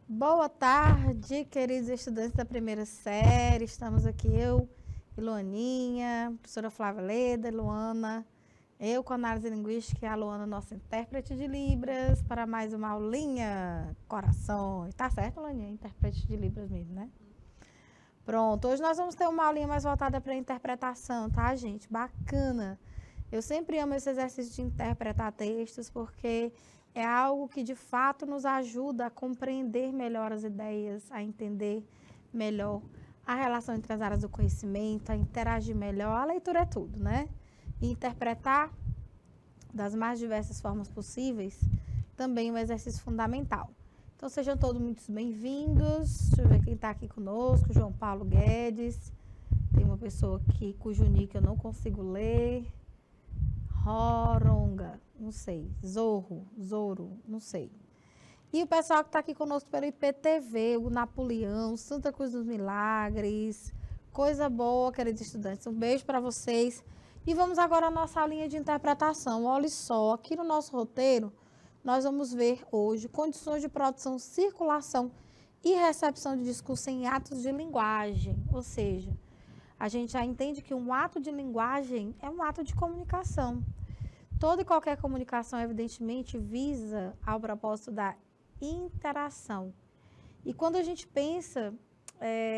Boa tarde, queridos estudantes da primeira série. Estamos aqui, eu e Luaninha, professora Flávia Leda, Luana, eu com análise linguística e a Luana, nossa intérprete de Libras, para mais uma aulinha. Corações. Tá certo, Luaninha? Intérprete de Libras mesmo, né? Pronto, hoje nós vamos ter uma aulinha mais voltada para a interpretação, tá, gente? Bacana. Eu sempre amo esse exercício de interpretar textos, porque é algo que de fato nos ajuda a compreender melhor as ideias, a entender melhor a relação entre as áreas do conhecimento, a interagir melhor. A leitura é tudo, né? E interpretar das mais diversas formas possíveis também é um exercício fundamental. Então, sejam todos muito bem-vindos. Deixa eu ver quem está aqui conosco. João Paulo Guedes. Tem uma pessoa aqui cujo nick eu não consigo ler. Roronga, não sei. Zoro, não sei. E o pessoal que está aqui conosco pelo IPTV, o Napoleão, Santa Cruz dos Milagres. Coisa boa, queridos estudantes. Um beijo para vocês. E vamos agora à nossa aulinha de interpretação. Olha só, aqui no nosso roteiro, nós vamos ver hoje condições de produção, circulação e recepção de discurso em atos de linguagem. Ou seja, a gente já entende que um ato de linguagem é um ato de comunicação. Toda e qualquer comunicação, evidentemente, visa ao propósito da interação. E quando a gente pensa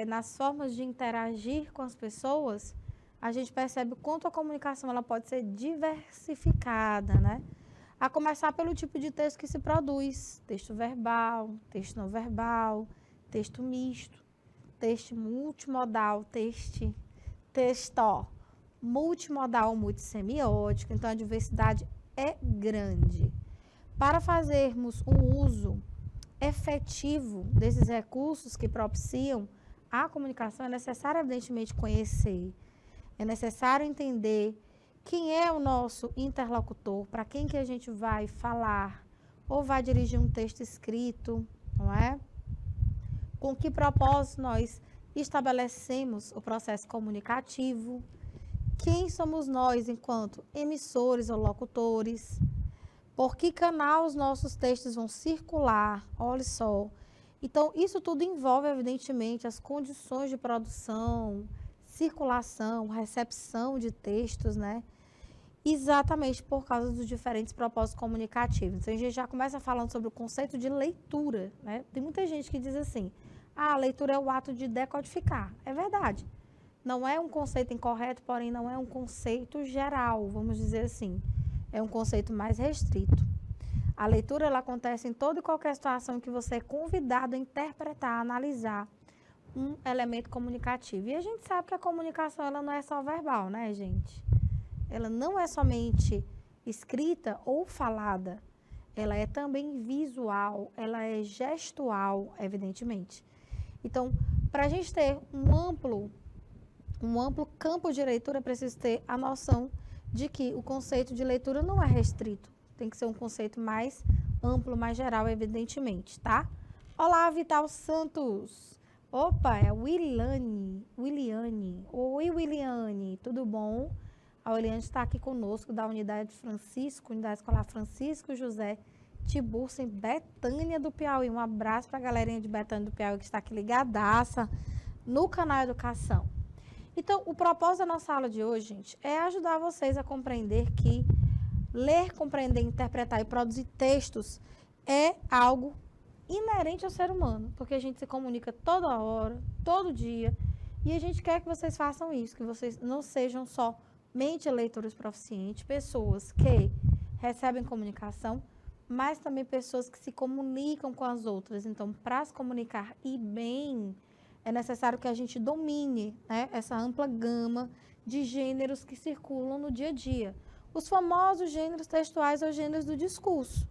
nas formas de interagir com as pessoas, a gente percebe o quanto a comunicação ela pode ser diversificada, né? A começar pelo tipo de texto que se produz: texto verbal, texto não verbal, texto misto, texto multimodal, texto multimodal, multissemiótico. Então, a diversidade é grande. Para fazermos um uso efetivo desses recursos que propiciam a comunicação, é necessário, evidentemente, conhecer, é necessário entender quem é o nosso interlocutor, para quem que a gente vai falar ou vai dirigir um texto escrito, não é? Com que propósito nós estabelecemos o processo comunicativo, quem somos nós enquanto emissores ou locutores, por que canal os nossos textos vão circular, olha só. Então, isso tudo envolve, evidentemente, as condições de produção, circulação, recepção de textos, né? Exatamente por causa dos diferentes propósitos comunicativos. Então, a gente já começa falando sobre o conceito de leitura, né? Tem muita gente que diz assim: a leitura é o ato de decodificar. É verdade. Não é um conceito incorreto, porém não é um conceito geral, vamos dizer assim. É um conceito mais restrito. A leitura ela acontece em toda e qualquer situação em que você é convidado a interpretar, a analisar um elemento comunicativo. E a gente sabe que a comunicação ela não é só verbal, né, gente? Ela não é somente escrita ou falada, ela é também visual, ela é gestual, evidentemente. Então, para a gente ter um amplo campo de leitura, é preciso ter a noção de que o conceito de leitura não é restrito, tem que ser um conceito mais amplo, mais geral, evidentemente, tá? Olá, Vital Santos! Opa, é a Williane. Oi, Williane, tudo bom? A Williane está aqui conosco da Unidade Escolar Francisco José Tiburcio, em Betânia do Piauí. Um abraço para a galerinha de Betânia do Piauí que está aqui ligadaça no canal Educação. Então, o propósito da nossa aula de hoje, gente, é ajudar vocês a compreender que ler, compreender, interpretar e produzir textos é algo inerente ao ser humano, porque a gente se comunica toda hora, todo dia, e a gente quer que vocês façam isso, que vocês não sejam somente leitores proficientes, pessoas que recebem comunicação, mas também pessoas que se comunicam com as outras. Então, para se comunicar e bem, é necessário que a gente domine, né, essa ampla gama de gêneros que circulam no dia a dia. Os famosos gêneros textuais ou gêneros do discurso.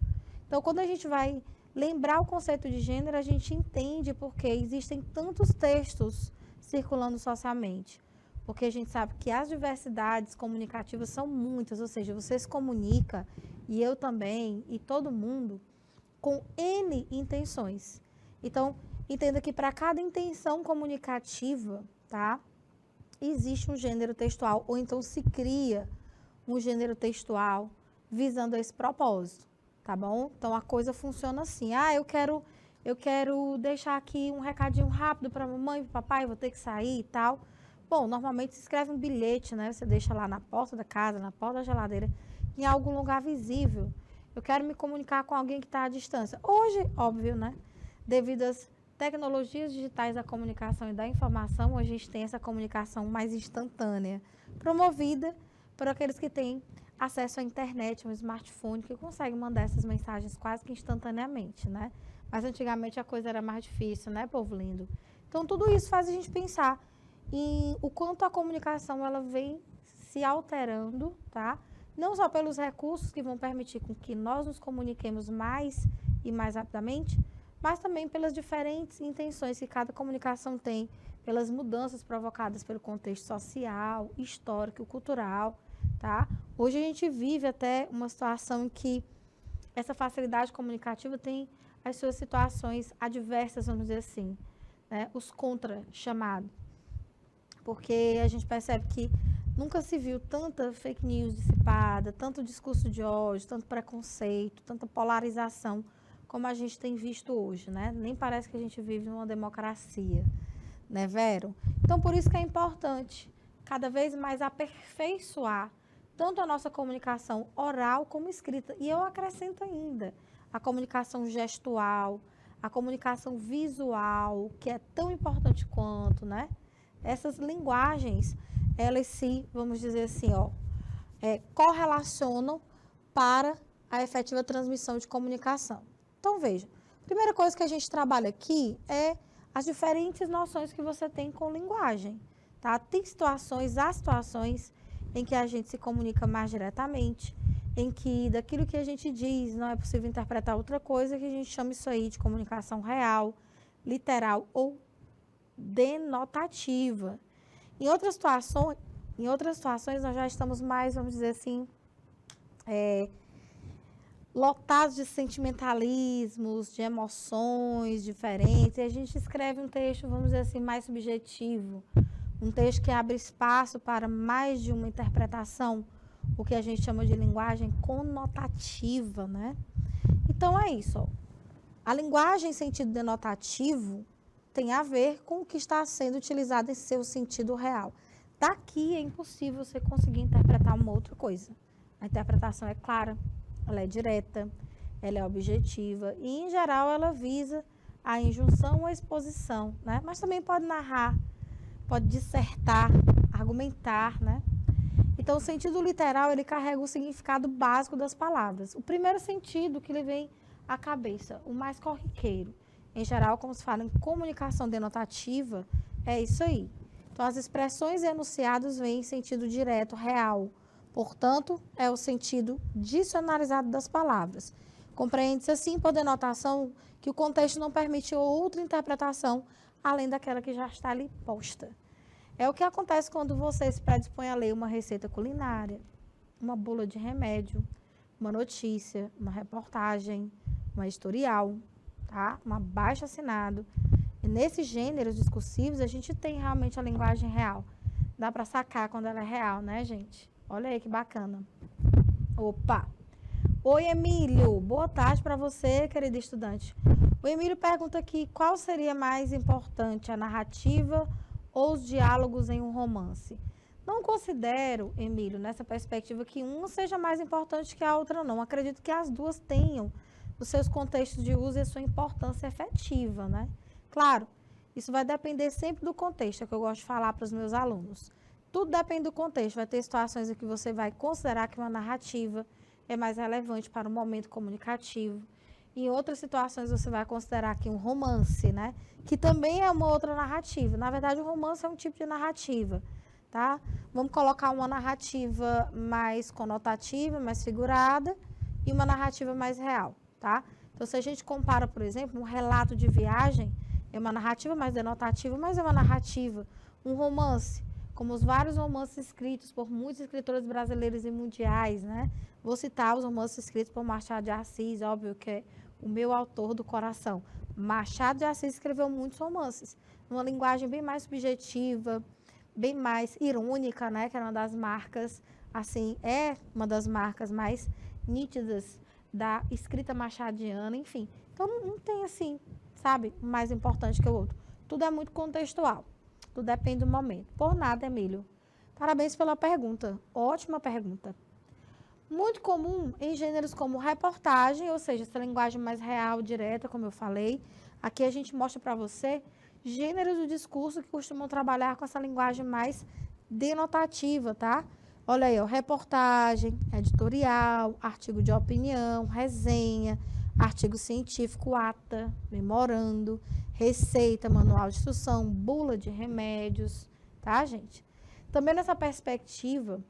Então, quando a gente vai lembrar o conceito de gênero, a gente entende porque existem tantos textos circulando socialmente. Porque a gente sabe que as diversidades comunicativas são muitas, ou seja, você se comunica, e eu também, e todo mundo, com N intenções. Então, entenda que para cada intenção comunicativa, tá, existe um gênero textual, ou então se cria um gênero textual visando esse propósito, tá bom? Então, a coisa funciona assim: eu quero eu quero deixar aqui um recadinho rápido para mamãe e para papai, vou ter que sair e tal. Bom, normalmente se escreve um bilhete, né? Você deixa lá na porta da casa, na porta da geladeira, em algum lugar visível. Eu quero me comunicar com alguém que está à distância. Hoje, óbvio, né? Devido às tecnologias digitais da comunicação e da informação, a gente tem essa comunicação mais instantânea, promovida por aqueles que têm acesso à internet, um smartphone, que conseguem mandar essas mensagens quase que instantaneamente, né? Mas antigamente a coisa era mais difícil, né, povo lindo? Então, tudo isso faz a gente pensar em o quanto a comunicação ela vem se alterando, tá? Não só pelos recursos que vão permitir com que nós nos comuniquemos mais e mais rapidamente, mas também pelas diferentes intenções que cada comunicação tem, pelas mudanças provocadas pelo contexto social, histórico, cultural, tá? Hoje a gente vive até uma situação em que essa facilidade comunicativa tem as suas situações adversas, vamos dizer assim, né? Os contra-chamados. Porque a gente percebe que nunca se viu tanta fake news dissipada, tanto discurso de ódio, tanto preconceito, tanta polarização como a gente tem visto hoje, né? Nem parece que a gente vive numa democracia, né, Vero? Então, por isso que é importante cada vez mais aperfeiçoar tanto a nossa comunicação oral como escrita. E eu acrescento ainda a comunicação gestual, a comunicação visual, que é tão importante quanto, né? Essas linguagens, elas se, vamos dizer assim, correlacionam para a efetiva transmissão de comunicação. Então, veja, a primeira coisa que a gente trabalha aqui é as diferentes noções que você tem com linguagem, tá? Tem situações, há situações em que a gente se comunica mais diretamente, em que daquilo que a gente diz não é possível interpretar outra coisa, que a gente chama isso aí de comunicação real, literal ou denotativa. Em outras situações nós já estamos mais, vamos dizer assim, lotados de sentimentalismos, de emoções diferentes, e a gente escreve um texto, vamos dizer assim, mais subjetivo, um texto que abre espaço para mais de uma interpretação, o que a gente chama de linguagem conotativa, né? Então é isso, ó. A linguagem em sentido denotativo tem a ver com o que está sendo utilizado em seu sentido real. Daqui é impossível você conseguir interpretar uma outra coisa. A interpretação é clara, ela é direta, ela é objetiva e, em geral, ela visa a injunção ou a exposição, né? Mas também pode narrar, pode dissertar, argumentar, né? Então, o sentido literal, ele carrega o significado básico das palavras. O primeiro sentido que lhe vem à cabeça, o mais corriqueiro. Em geral, como se fala em comunicação denotativa, é isso aí. Então, as expressões e enunciados vêm em sentido direto, real. Portanto, é o sentido dicionarizado das palavras. Compreende-se assim, por denotação, que o contexto não permite outra interpretação além daquela que já está ali posta. É o que acontece quando você se predispõe a ler uma receita culinária, uma bula de remédio, uma notícia, uma reportagem, uma editorial, tá? Um abaixo-assinado. E nesses gêneros discursivos, a gente tem realmente a linguagem real. Dá para sacar quando ela é real, né, gente? Olha aí que bacana. Opa! Oi, Emílio. Boa tarde para você, querido estudante. O Emílio pergunta aqui, qual seria mais importante, a narrativa ou os diálogos em um romance? Não considero, Emílio, nessa perspectiva, que uma seja mais importante que a outra, não. Acredito que as duas tenham os seus contextos de uso e a sua importância efetiva, né? Claro, isso vai depender sempre do contexto, é o que eu gosto de falar para os meus alunos. Tudo depende do contexto. Vai ter situações em que você vai considerar que uma narrativa é mais relevante para o momento comunicativo. Em outras situações, você vai considerar que um romance, né? Que também é uma outra narrativa. Na verdade, o romance é um tipo de narrativa, tá? Vamos colocar uma narrativa mais conotativa, mais figurada, e uma narrativa mais real, tá? Então, se a gente compara, por exemplo, um relato de viagem, é uma narrativa mais denotativa, mas é uma narrativa. Um romance, como os vários romances escritos por muitos escritores brasileiros e mundiais, né? Vou citar os romances escritos por Machado de Assis, óbvio que é o meu autor do coração. Machado de Assis escreveu muitos romances, numa linguagem bem mais subjetiva, bem mais irônica, né? Que era uma das marcas, assim, é uma das marcas mais nítidas da escrita machadiana, enfim. Então, não tem, assim, sabe, mais importante que o outro. Tudo é muito contextual. Tudo depende do momento. Por nada, Emílio. Parabéns pela pergunta. Ótima pergunta. Muito comum em gêneros como reportagem, ou seja, essa linguagem mais real, direta, como eu falei. Aqui a gente mostra para você gêneros do discurso que costumam trabalhar com essa linguagem mais denotativa, tá? Olha aí, ó, reportagem, editorial, artigo de opinião, resenha, artigo científico, ata, memorando, receita, manual de instrução, bula de remédios, tá, gente? Também nessa perspectiva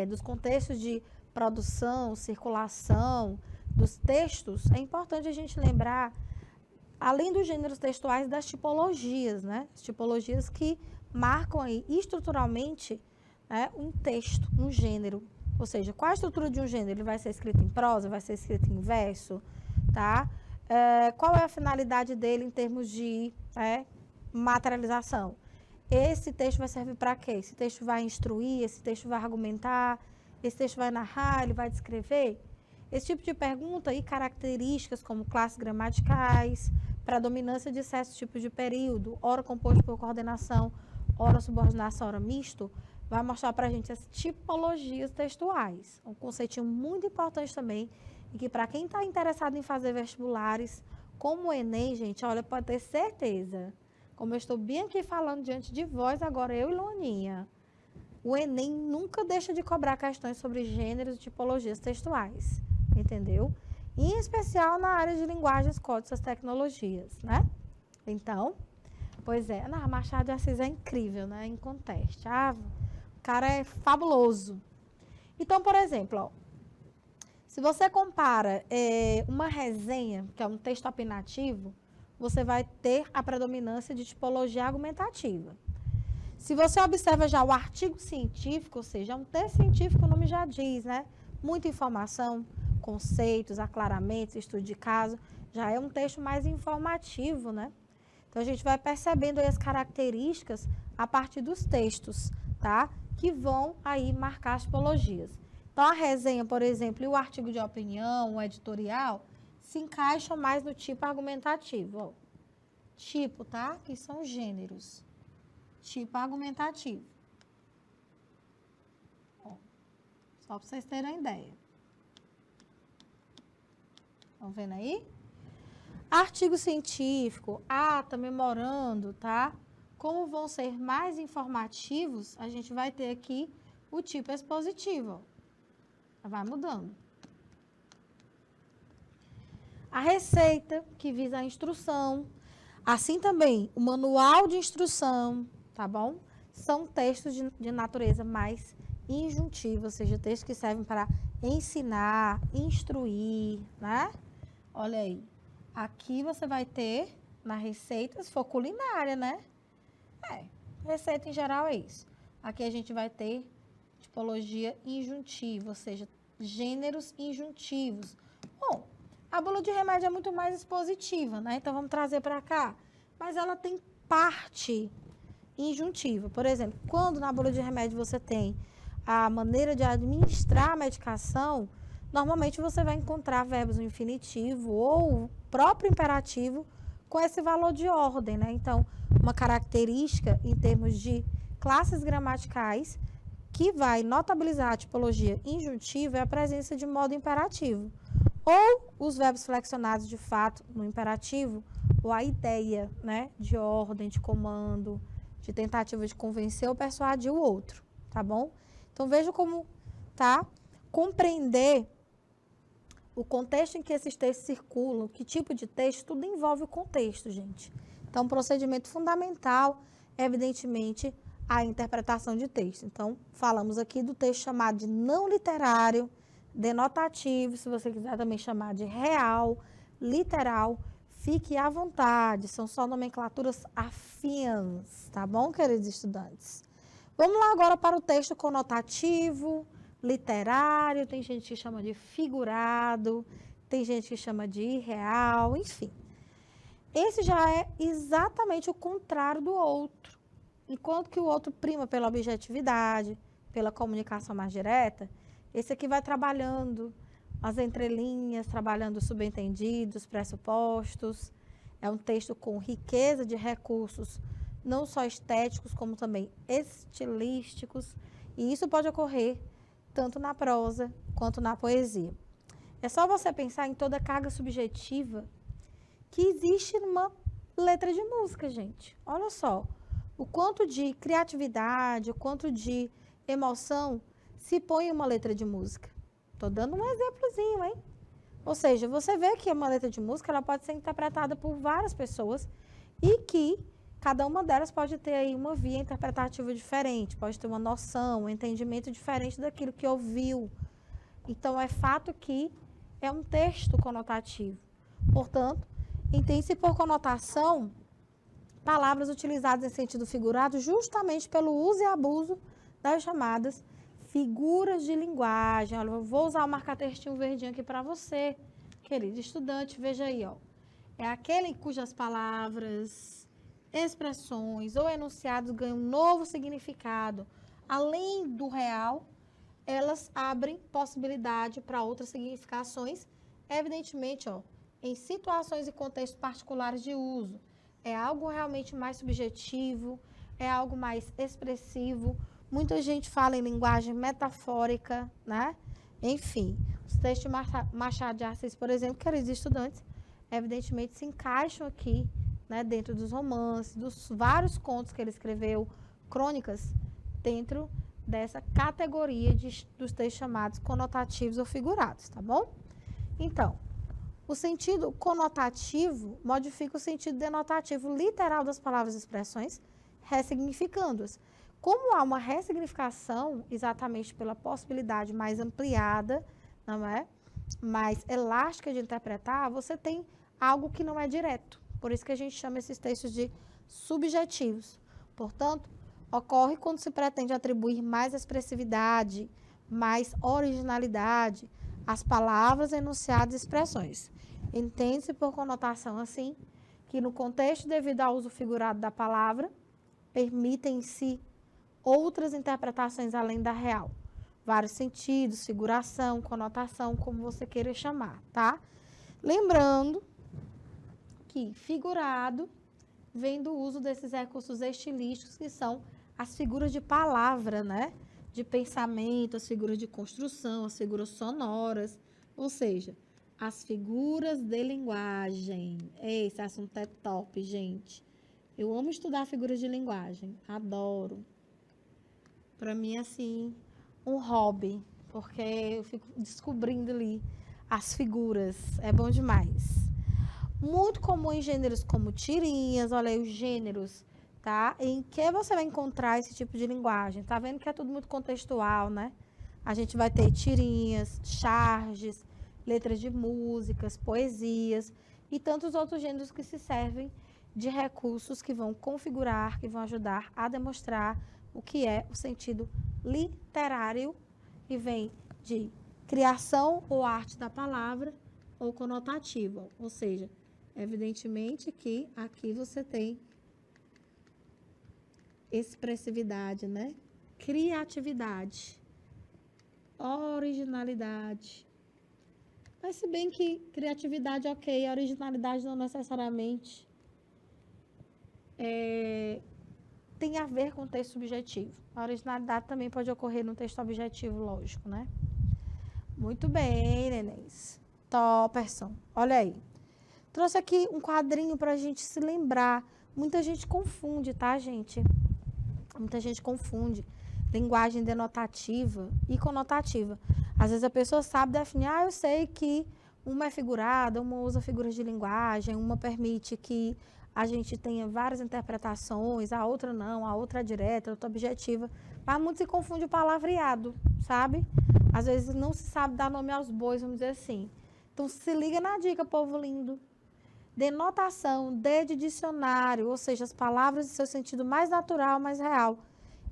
dos contextos de produção, circulação dos textos, é importante a gente lembrar, além dos gêneros textuais, das tipologias, né? As tipologias que marcam aí estruturalmente, né, um texto, um gênero. Ou seja, qual a estrutura de um gênero? Ele vai ser escrito em prosa, vai ser escrito em verso, tá? Qual é a finalidade dele em termos de materialização? Esse texto vai servir para quê? Esse texto vai instruir, esse texto vai argumentar, esse texto vai narrar, ele vai descrever? Esse tipo de pergunta e características como classes gramaticais, predominância de certos tipos de período, ora composto por coordenação, ora subordinação, ora misto, vai mostrar para a gente as tipologias textuais. Um conceitinho muito importante também, e que para quem está interessado em fazer vestibulares, como o Enem, gente, olha, pode ter certeza, como eu estou bem aqui falando diante de vós agora, eu e Loninha, o Enem nunca deixa de cobrar questões sobre gêneros e tipologias textuais, entendeu? Em especial na área de linguagens, códigos e tecnologias, né? Então, pois é, Machado de Assis é incrível, né? Em contexto. O cara é fabuloso. Então, por exemplo, ó, se você compara uma resenha, que é um texto opinativo, você vai ter a predominância de tipologia argumentativa. Se você observa já o artigo científico, ou seja, um texto científico, o nome já diz, né? Muita informação, conceitos, aclaramentos, estudo de caso, já é um texto mais informativo, né? Então, a gente vai percebendo aí as características a partir dos textos, tá? Que vão aí marcar as tipologias. Então, a resenha, por exemplo, e o artigo de opinião, o editorial, se encaixam mais no tipo argumentativo. Ó. Tipo, tá? Que são gêneros. Tipo argumentativo. Ó. Só para vocês terem uma ideia. Estão vendo aí? Artigo científico, ata, memorando, tá? Como vão ser mais informativos, a gente vai ter aqui o tipo expositivo. Ó. Vai mudando. A receita, que visa a instrução. Assim também, o manual de instrução, tá bom? São textos de natureza mais injuntiva, ou seja, textos que servem para ensinar, instruir, né? Olha aí. Aqui você vai ter, na receita, se for culinária, né? Receita em geral é isso. Aqui a gente vai ter tipologia injuntiva, ou seja, gêneros injuntivos. Bom, a bula de remédio é muito mais expositiva, né? Então, vamos trazer para cá. Mas ela tem parte injuntiva. Por exemplo, quando na bula de remédio você tem a maneira de administrar a medicação, normalmente você vai encontrar verbos no infinitivo ou o próprio imperativo com esse valor de ordem, né? Então, uma característica em termos de classes gramaticais que vai notabilizar a tipologia injuntiva é a presença de modo imperativo. Ou os verbos flexionados de fato no imperativo, ou a ideia, né, de ordem, de comando, de tentativa de convencer ou persuadir o outro, tá bom? Então, veja como, tá? Compreender o contexto em que esses textos circulam, que tipo de texto, tudo envolve o contexto, gente. Então, um procedimento fundamental, evidentemente, a interpretação de texto. Então, falamos aqui do texto chamado de não literário, denotativo, se você quiser também chamar de real, literal, fique à vontade, são só nomenclaturas afins, tá bom, queridos estudantes? Vamos lá agora para o texto conotativo, literário, tem gente que chama de figurado, tem gente que chama de irreal, enfim. Esse já é exatamente o contrário do outro. Enquanto que o outro prima pela objetividade, pela comunicação mais direta, esse aqui vai trabalhando as entrelinhas, trabalhando os subentendidos, pressupostos. É um texto com riqueza de recursos, não só estéticos, como também estilísticos. E isso pode ocorrer tanto na prosa quanto na poesia. É só você pensar em toda a carga subjetiva que existe numa letra de música, gente. Olha só, o quanto de criatividade, o quanto de emoção se põe em uma letra de música. Estou dando um exemplozinho, hein? Ou seja, você vê que uma letra de música ela pode ser interpretada por várias pessoas e que cada uma delas pode ter aí uma via interpretativa diferente, pode ter uma noção, um entendimento diferente daquilo que ouviu. Então, é fato que é um texto conotativo. Portanto, entende-se por conotação palavras utilizadas em sentido figurado justamente pelo uso e abuso das chamadas figuras de linguagem. Olha, eu vou usar o marca-textinho verdinho aqui para você, querido estudante. Veja aí, ó. É aquele cujas palavras, expressões ou enunciados ganham um novo significado. Além do real, elas abrem possibilidade para outras significações, evidentemente, ó, em situações e contextos particulares de uso. É algo realmente mais subjetivo, é algo mais expressivo. Muita gente fala em linguagem metafórica, né? Enfim, os textos de Machado de Assis, por exemplo, queridos estudantes, evidentemente se encaixam aqui, né, dentro dos romances, dos vários contos que ele escreveu, crônicas, dentro dessa categoria dos textos chamados conotativos ou figurados, tá bom? Então, o sentido conotativo modifica o sentido denotativo literal das palavras e expressões, ressignificando-as. Como há uma ressignificação, exatamente pela possibilidade mais ampliada, não é? Mais elástica de interpretar, você tem algo que não é direto. Por isso que a gente chama esses textos de subjetivos. Portanto, ocorre quando se pretende atribuir mais expressividade, mais originalidade às palavras, enunciados e expressões. Entende-se por conotação, assim, que no contexto devido ao uso figurado da palavra, permitem-se outras interpretações além da real. Vários sentidos, figuração, conotação, como você queira chamar, tá? Lembrando que figurado vem do uso desses recursos estilísticos, que são as figuras de palavra, né? De pensamento, as figuras de construção, as figuras sonoras, ou seja, as figuras de linguagem. Esse assunto é top, gente. Eu amo estudar figuras de linguagem, adoro. Para mim, assim, um hobby, porque eu fico descobrindo ali as figuras, é bom demais. Muito comum em gêneros como tirinhas, olha aí os gêneros, tá? Em que você vai encontrar esse tipo de linguagem? Tá vendo que é tudo muito contextual, né? A gente vai ter tirinhas, charges, letras de músicas, poesias e tantos outros gêneros que se servem de recursos que vão configurar, que vão ajudar a demonstrar o que é o sentido literário, que vem de criação ou arte da palavra ou conotativa. Ou seja, evidentemente que aqui você tem expressividade, né? Criatividade, originalidade. Mas se bem que criatividade, ok, originalidade não necessariamente tem a ver com o texto subjetivo. A originalidade também pode ocorrer no texto objetivo, lógico, né? Muito bem, nenéns. Topperson. Olha aí. Trouxe aqui um quadrinho para a gente se lembrar. Muita gente confunde, tá, gente? Muita gente confunde linguagem denotativa e conotativa. Às vezes a pessoa sabe definir, eu sei que uma é figurada, uma usa figuras de linguagem, uma permite que a gente tenha várias interpretações, a outra não, a outra é direta, a outra objetiva. Mas muito se confunde o palavreado, sabe? Às vezes não se sabe dar nome aos bois, vamos dizer assim. Então, se liga na dica, povo lindo. Denotação, D de dicionário, ou seja, as palavras em seu sentido mais natural, mais real.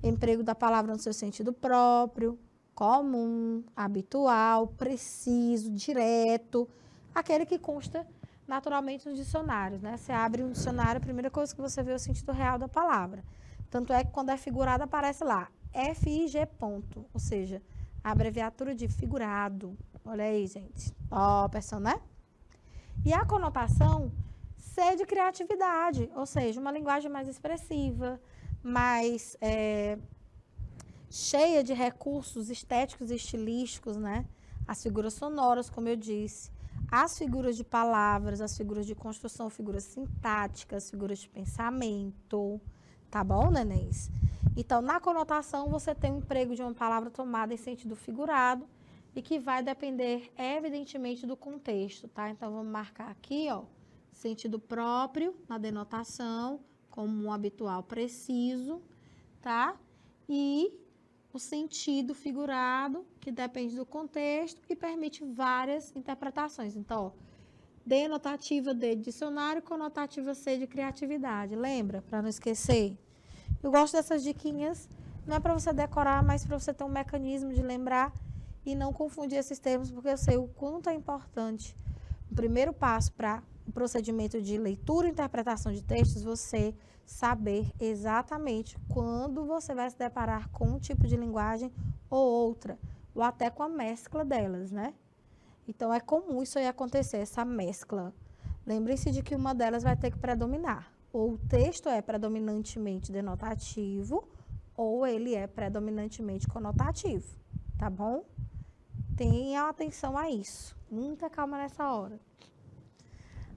Emprego da palavra no seu sentido próprio, comum, habitual, preciso, direto, aquele que consta naturalmente nos dicionários, né? Você abre um dicionário, a primeira coisa que você vê é o sentido real da palavra. Tanto é que quando é figurado aparece lá, FIG ponto, ou seja, a abreviatura de figurado. Olha aí, gente. Ó, pessoal, né? E a conotação C de criatividade, ou seja, uma linguagem mais expressiva, mais cheia de recursos estéticos e estilísticos, né? As figuras sonoras, como eu disse, as figuras de palavras, as figuras de construção, figuras sintáticas, figuras de pensamento, tá bom, nenéns? Então, na conotação, você tem o emprego de uma palavra tomada em sentido figurado e que vai depender, evidentemente, do contexto, tá? Então, vamos marcar aqui, ó, sentido próprio na denotação, como um habitual preciso, tá? E o sentido figurado, que depende do contexto e permite várias interpretações. Então, ó, denotativa D de dicionário, conotativa C de criatividade. Lembra? Para não esquecer. Eu gosto dessas diquinhas, não é para você decorar, mas para você ter um mecanismo de lembrar e não confundir esses termos, porque eu sei o quanto é importante. O primeiro passo para o procedimento de leitura e interpretação de textos, você saber exatamente quando você vai se deparar com um tipo de linguagem ou outra, ou até com a mescla delas, né? Então, é comum isso aí acontecer, essa mescla. Lembrem-se de que uma delas vai ter que predominar. Ou o texto é predominantemente denotativo, ou ele é predominantemente conotativo, tá bom? Tenham atenção a isso. Muita calma nessa hora.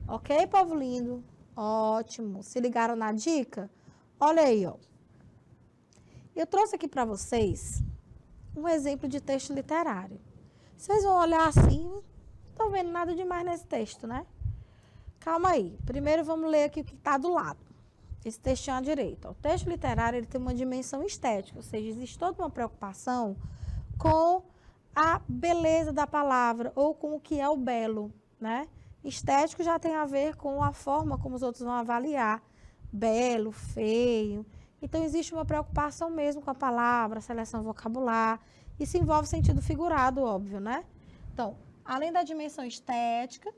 Ok, povo lindo? Ótimo. Se ligaram na dica? Olha aí, ó. Eu trouxe aqui para vocês um exemplo de texto literário. Vocês vão olhar assim, não estão vendo nada demais nesse texto, né? Calma aí. Primeiro vamos ler aqui o que está do lado. Esse textinho à direita. O texto literário ele tem uma dimensão estética, ou seja, existe toda uma preocupação com a beleza da palavra ou com o que é o belo, né? Estético já tem a ver com a forma como os outros vão avaliar. Belo, feio. Então, existe uma preocupação mesmo com a palavra, a seleção vocabular. Isso envolve sentido figurado, óbvio, né? Então, além da dimensão estética,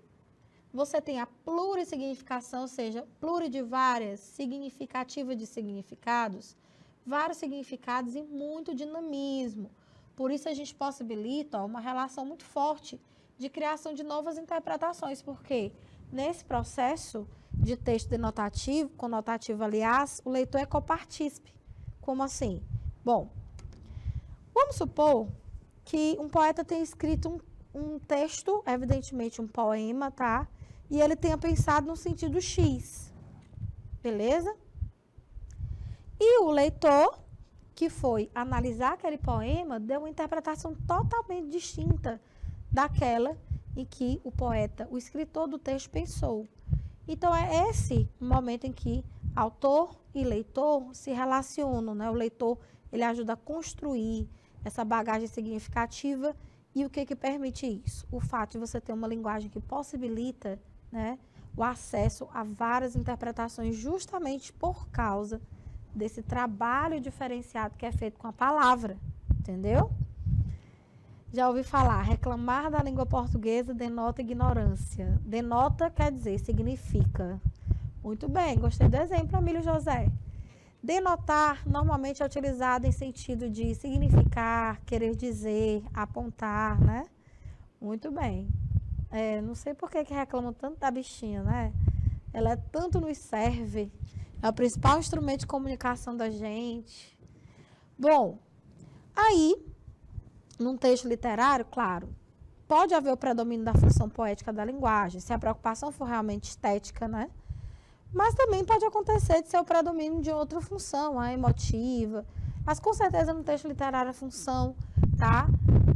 você tem a plurissignificação, ou seja, pluri de várias, significativa de significados, vários significados e muito dinamismo. Por isso, a gente possibilita uma relação muito forte de criação de novas interpretações, porque nesse processo de texto denotativo, conotativo, aliás, o leitor é copartícipe. Como assim? Bom, vamos supor que um poeta tenha escrito um texto, evidentemente um poema, tá? E ele tenha pensado no sentido X, beleza? E o leitor, que foi analisar aquele poema, deu uma interpretação totalmente distinta daquela em que o poeta, o escritor do texto pensou. Então, é esse momento em que autor e leitor se relacionam, né? O leitor, ele ajuda a construir essa bagagem significativa e o que permite isso? O fato de você ter uma linguagem que possibilita, né, o acesso a várias interpretações justamente por causa desse trabalho diferenciado que é feito com a palavra, entendeu? Já ouvi falar, reclamar da língua portuguesa denota ignorância. Denota quer dizer, significa. Muito bem, gostei do exemplo, Amílio José. Denotar normalmente é utilizado em sentido de significar, querer dizer, apontar, né? Muito bem. Não sei por que reclamam tanto da bichinha, né? Ela tanto nos serve, é o principal instrumento de comunicação da gente. Bom, aí, num texto literário, claro, pode haver o predomínio da função poética da linguagem, se a preocupação for realmente estética, né? Mas também pode acontecer de ser o predomínio de outra função, a emotiva. Mas com certeza no texto literário a função, tá,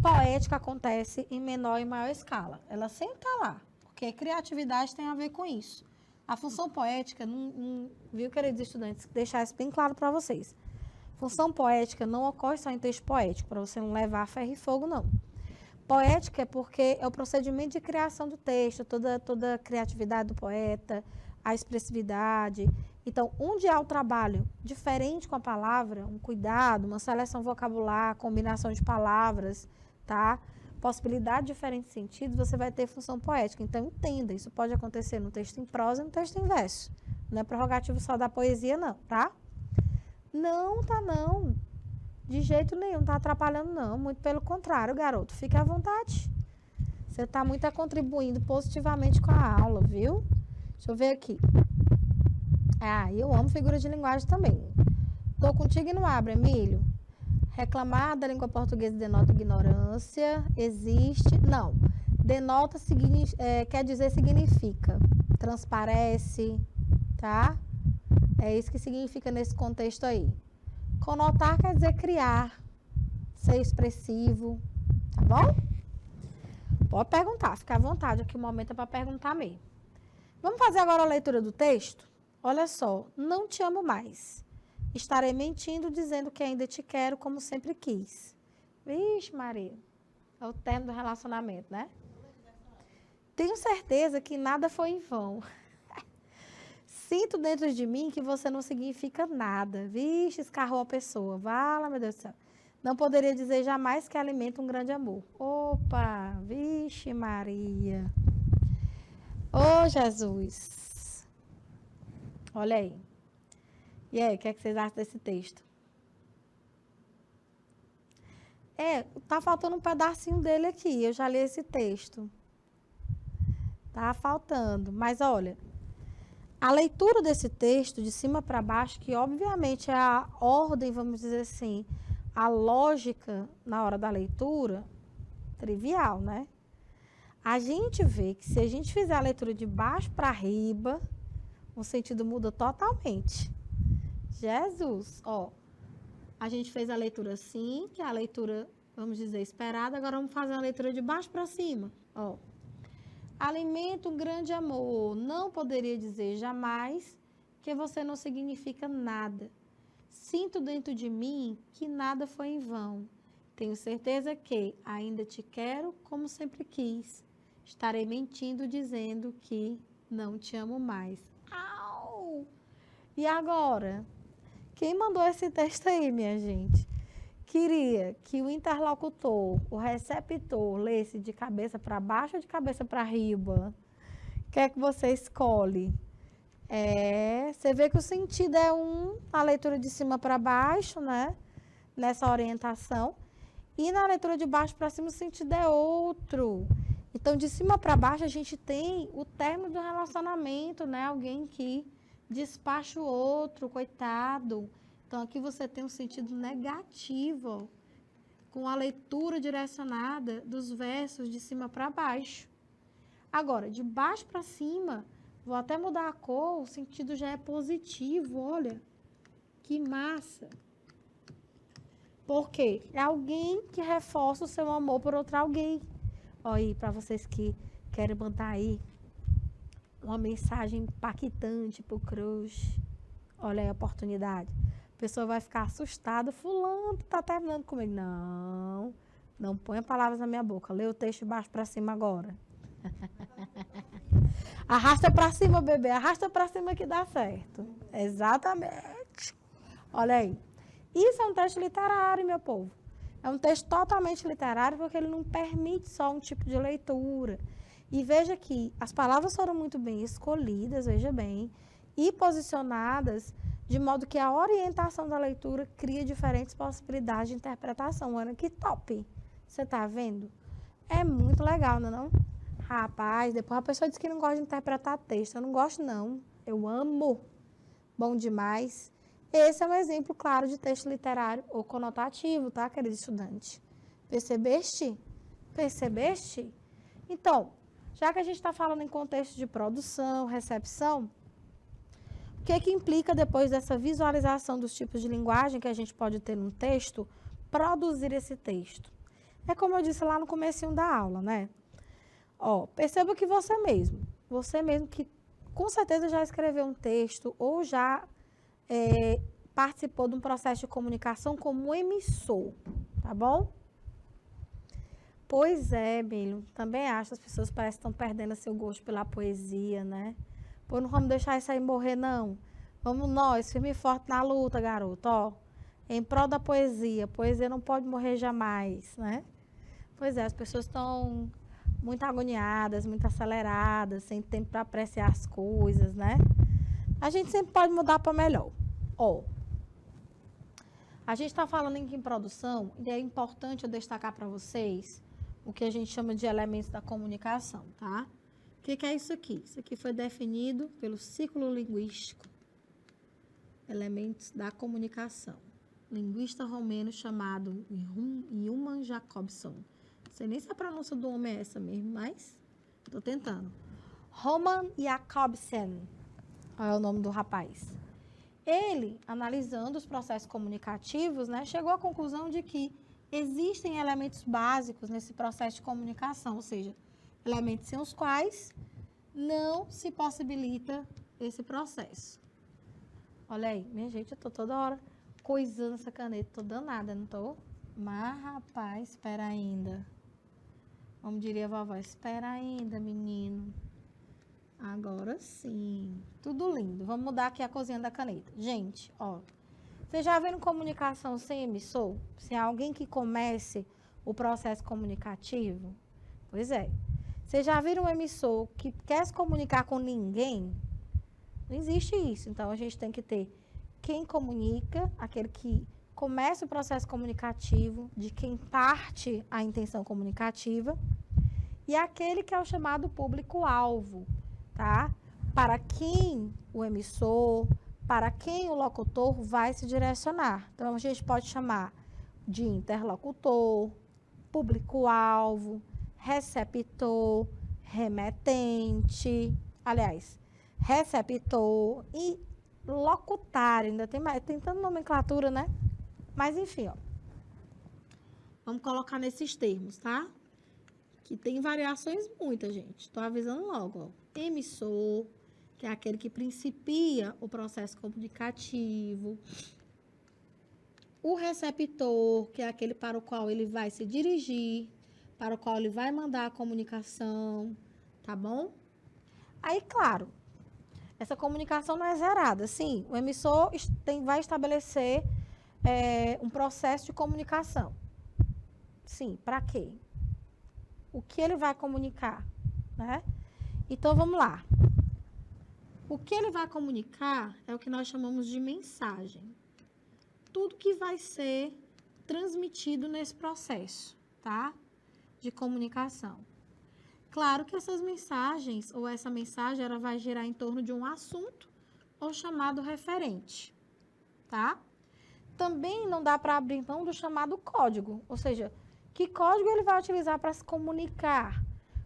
poética acontece em menor e maior escala. Ela sempre está lá, porque criatividade tem a ver com isso. A função poética, viu, queridos estudantes, deixar isso bem claro para vocês. Função poética não ocorre só em texto poético, para você não levar ferro e fogo, não. Poética é porque é o procedimento de criação do texto, toda a criatividade do poeta, a expressividade. Então, onde há o trabalho diferente com a palavra, um cuidado, uma seleção vocabular, combinação de palavras, tá? Possibilidade de diferentes sentidos, você vai ter função poética. Então, entenda, isso pode acontecer no texto em prosa e no texto em verso. Não é prerrogativo só da poesia, não, tá? Não, tá não. De jeito nenhum, tá atrapalhando, não. Muito pelo contrário, garoto. Fique à vontade. Você tá muito contribuindo positivamente com a aula, viu? Deixa eu ver aqui. Ah, eu amo figura de linguagem também. Tô contigo e não abre, Emílio. Reclamar da língua portuguesa denota ignorância. Existe. Não. Denota quer dizer significa. Transparece, tá? É isso que significa nesse contexto aí. Conotar quer dizer criar, ser expressivo, tá bom? Pode perguntar, fica à vontade, aqui o momento é para perguntar mesmo. Vamos fazer agora a leitura do texto? Olha só, não te amo mais. Estarei mentindo, dizendo que ainda te quero como sempre quis. Vixe, Maria, é o término do relacionamento, né? Tenho certeza que nada foi em vão. Sinto dentro de mim que você não significa nada. Vixe, escarrou a pessoa. Vala, meu Deus do céu. Não poderia dizer jamais que alimenta um grande amor. Opa, vixe Maria. Ô, Jesus. Olha aí. E aí, o que é que vocês acham desse texto? Tá faltando um pedacinho dele aqui. Eu já li esse texto. Tá faltando. Mas, olha, a leitura desse texto, de cima para baixo, que obviamente é a ordem, vamos dizer assim, a lógica na hora da leitura, trivial, né? A gente vê que se a gente fizer a leitura de baixo para riba, o sentido muda totalmente. Jesus, ó. A gente fez a leitura assim, que é a leitura, vamos dizer, esperada. Agora vamos fazer a leitura de baixo para cima, ó. Alimenta um grande amor. Não poderia dizer jamais que você não significa nada. Sinto dentro de mim que nada foi em vão. Tenho certeza que ainda te quero como sempre quis. Estarei mentindo dizendo que não te amo mais. Au! E agora? Quem mandou esse texto aí, minha gente? Queria que o interlocutor, o receptor, lesse de cabeça para baixo ou de cabeça para riba? O que é que você escolhe? Você vê que o sentido é a leitura de cima para baixo, né? Nessa orientação. E na leitura de baixo para cima o sentido é outro. Então, de cima para baixo a gente tem o término do relacionamento, né? Alguém que despacha o outro, coitado. Então, aqui você tem um sentido negativo, com a leitura direcionada dos versos de cima para baixo. Agora, de baixo para cima, vou até mudar a cor, o sentido já é positivo, olha. Que massa. Por quê? É alguém que reforça o seu amor por outro alguém. Olha aí, para vocês que querem mandar aí uma mensagem impactante pro crush. Olha aí a oportunidade. A pessoa vai ficar assustada. Fulano tá terminando comigo. Não, não ponha palavras na minha boca. Lê o texto de baixo para cima agora. Arrasta para cima, bebê. Arrasta para cima que dá certo. Exatamente. Olha aí. Isso é um texto literário, meu povo. É um texto totalmente literário porque ele não permite só um tipo de leitura. E veja que as palavras foram muito bem escolhidas, veja bem, e posicionadas de modo que a orientação da leitura cria diferentes possibilidades de interpretação. Olha que top! Você tá vendo? É muito legal, não é não? Rapaz, depois a pessoa diz que não gosta de interpretar texto. Eu não gosto, não. Eu amo. Bom demais. Esse é um exemplo claro de texto literário ou conotativo, tá, querido estudante? Percebeste? Percebeste? Então, já que a gente está falando em contexto de produção, recepção, o que que implica depois dessa visualização dos tipos de linguagem que a gente pode ter num texto, produzir esse texto? É como eu disse lá no comecinho da aula, né? Ó, perceba que você mesmo que com certeza já escreveu um texto ou já participou de um processo de comunicação como emissor, tá bom? Pois é, Bílio, também acho, as pessoas parecem que estão perdendo seu gosto pela poesia, né? Pô, não vamos deixar isso aí morrer, não. Vamos nós, firme e forte na luta, garoto, ó. Em prol da poesia. Poesia não pode morrer jamais, né? Pois é, as pessoas estão muito agoniadas, muito aceleradas, sem tempo para apreciar as coisas, né? A gente sempre pode mudar para melhor. Ó, a gente está falando em produção e é importante eu destacar para vocês o que a gente chama de elementos da comunicação, tá? O que é isso aqui? Isso aqui foi definido pelo ciclo linguístico, elementos da comunicação. Linguista romeno chamado Human Jacobson. Não sei nem se a pronúncia do homem é essa mesmo, mas estou tentando. Roman Jacobson é o nome do rapaz. Ele, analisando os processos comunicativos, né, chegou à conclusão de que existem elementos básicos nesse processo de comunicação, ou seja, elementos sem os quais não se possibilita esse processo. Olha aí, minha gente, eu tô toda hora coisando essa caneta, tô danada, não tô? Mas, rapaz, espera ainda. Como diria a vovó, espera ainda, menino. Agora sim. Tudo lindo. Vamos mudar aqui a cozinha da caneta. Gente, ó. Vocês já viram comunicação sem emissor? Se é alguém que comece o processo comunicativo? Pois é. Vocês já viram um emissor que quer se comunicar com ninguém? Não existe isso. Então, a gente tem que ter quem comunica, aquele que começa o processo comunicativo, de quem parte a intenção comunicativa, e aquele que é o chamado público-alvo, tá? Para quem o emissor, para quem o locutor vai se direcionar. Então, a gente pode chamar de interlocutor, público-alvo, receptor, remetente, aliás, receptor e locutário, ainda tem tanta nomenclatura, né? Mas, enfim, ó. Vamos colocar nesses termos, tá? Que tem variações muitas, gente. Estou avisando logo, ó. Emissor, que é aquele que principia o processo comunicativo. O receptor, que é aquele para o qual ele vai se dirigir, para o qual ele vai mandar a comunicação, tá bom? Aí, claro, essa comunicação não é zerada. Sim, o emissor vai estabelecer um processo de comunicação. Sim, para quê? O que ele vai comunicar, né? Então, vamos lá. O que ele vai comunicar é o que nós chamamos de mensagem. Tudo que vai ser transmitido nesse processo, tá? De comunicação. Claro que essas mensagens, ou essa mensagem, ela vai girar em torno de um assunto ou chamado referente, tá? Também não dá para abrir mão do chamado código, ou seja, que código ele vai utilizar para se comunicar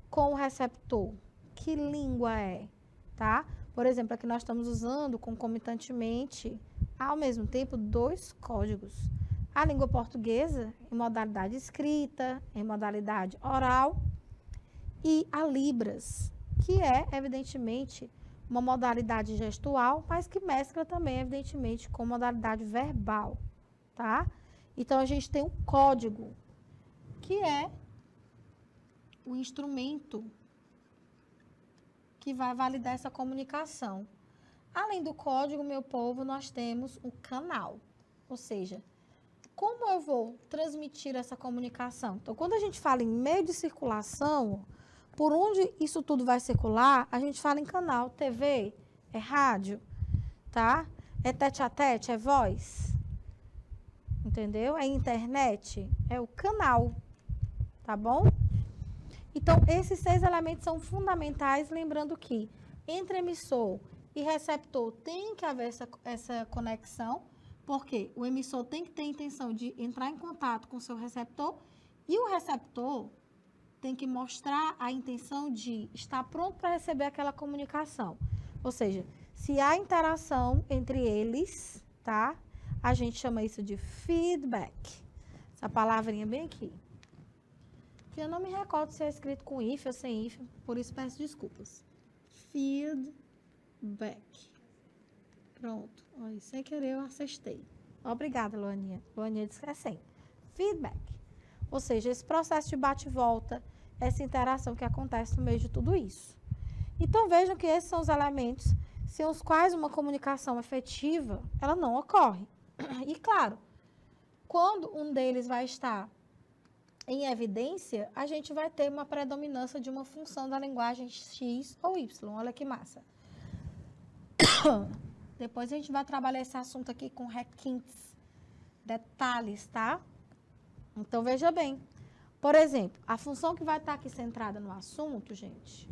com o receptor? Que língua é, tá? Por exemplo, aqui nós estamos usando concomitantemente, ao mesmo tempo, 2 códigos. A língua portuguesa, em modalidade escrita, em modalidade oral, e a Libras, que é, evidentemente, uma modalidade gestual, mas que mescla também, evidentemente, com modalidade verbal, tá? Então, a gente tem um código, que é o instrumento que vai validar essa comunicação. Além do código, meu povo, nós temos o canal, ou seja, como eu vou transmitir essa comunicação? Então, quando a gente fala em meio de circulação, por onde isso tudo vai circular, a gente fala em canal, TV, é rádio, tá? É tete a tete, é voz, entendeu? É internet, é o canal, tá bom? Então, esses 6 elementos são fundamentais, lembrando que entre emissor e receptor tem que haver essa conexão, porque o emissor tem que ter a intenção de entrar em contato com o seu receptor e o receptor tem que mostrar a intenção de estar pronto para receber aquela comunicação. Ou seja, se há interação entre eles, tá? A gente chama isso de feedback. Essa palavrinha bem aqui. Que eu não me recordo se é escrito com if ou sem if, por isso peço desculpas. Feedback. Pronto. Olha, sem querer eu acertei. Obrigada, Luaninha. Luaninha disse que é sem. Feedback. Ou seja, esse processo de bate e volta, essa interação que acontece no meio de tudo isso. Então, vejam que esses são os elementos sem os quais uma comunicação efetiva, ela não ocorre. E, claro, quando um deles vai estar em evidência, a gente vai ter uma predominância de uma função da linguagem X ou Y. Olha que massa. Depois a gente vai trabalhar esse assunto aqui com requintes, detalhes, tá? Então, veja bem. Por exemplo, a função que vai estar aqui centrada no assunto, gente,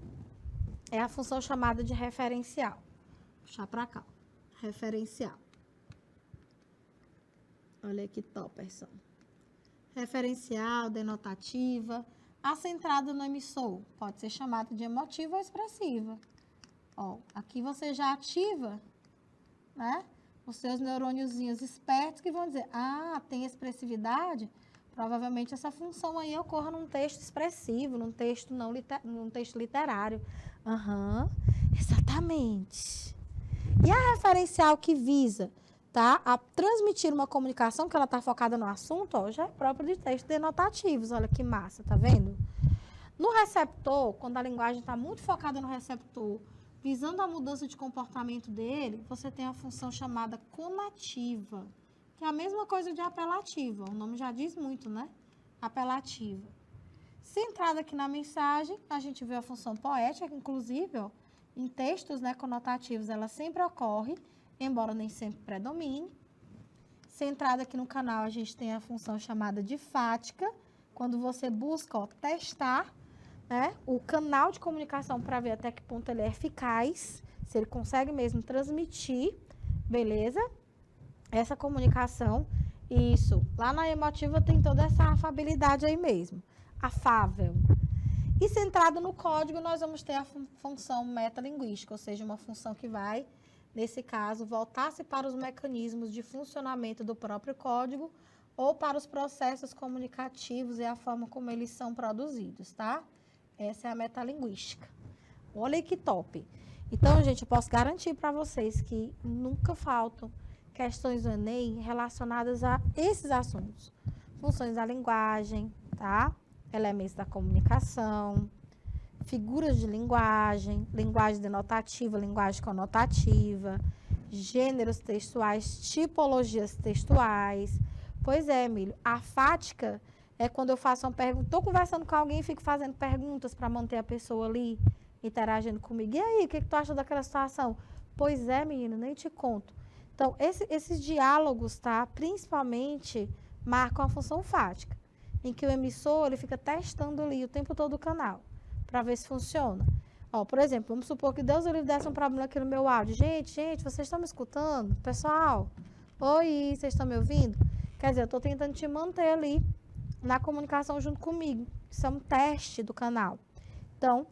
é a função chamada de referencial. Vou puxar para cá. Referencial. Olha que topperson. Referencial, denotativa. A centrada no emissor pode ser chamada de emotiva ou expressiva. Ó, aqui você já ativa, né, os seus neurôniozinhos espertos que vão dizer, tem expressividade, provavelmente essa função aí ocorra num texto expressivo, num texto num texto literário. Exatamente. E a referencial que visa, tá, a transmitir uma comunicação que ela está focada no assunto, ó, já é próprio de textos denotativos. Olha que massa, tá vendo? No receptor, quando a linguagem está muito focada no receptor, visando a mudança de comportamento dele, você tem a função chamada conativa, que é a mesma coisa de apelativa. O nome já diz muito, né? Apelativa. Centrada aqui na mensagem, a gente vê a função poética, que inclusive, ó, em textos, né, conotativos, ela sempre ocorre, embora nem sempre predomine. Centrada aqui no canal, a gente tem a função chamada de fática, quando você busca, ó, testar, né, o canal de comunicação para ver até que ponto ele é eficaz, se ele consegue mesmo transmitir, beleza? Essa comunicação, isso. Lá na emotiva tem toda essa afabilidade aí mesmo, afável. E centrado no código, nós vamos ter a função metalinguística, ou seja, uma função que vai, nesse caso, voltar-se para os mecanismos de funcionamento do próprio código ou para os processos comunicativos e a forma como eles são produzidos, tá? Essa é a metalinguística. Olha que top. Então, gente, eu posso garantir para vocês que nunca faltam questões do Enem relacionadas a esses assuntos. Funções da linguagem, tá? Elementos da comunicação, figuras de linguagem, linguagem denotativa, linguagem conotativa, gêneros textuais, tipologias textuais. Pois é, Emílio, a fática é quando eu faço uma pergunta, estou conversando com alguém e fico fazendo perguntas para manter a pessoa ali interagindo comigo. E aí, o que tu acha daquela situação? Pois é, menino, nem te conto. Então, esses diálogos, tá? Principalmente, marcam a função fática, em que o emissor, ele fica testando ali o tempo todo o canal, para ver se funciona. Ó, por exemplo, vamos supor que Deus o livre desse um problema aqui no meu áudio. Gente, vocês estão me escutando? Pessoal, oi, vocês estão me ouvindo? Quer dizer, eu estou tentando te manter ali na comunicação junto comigo. Isso é um teste do canal. Então,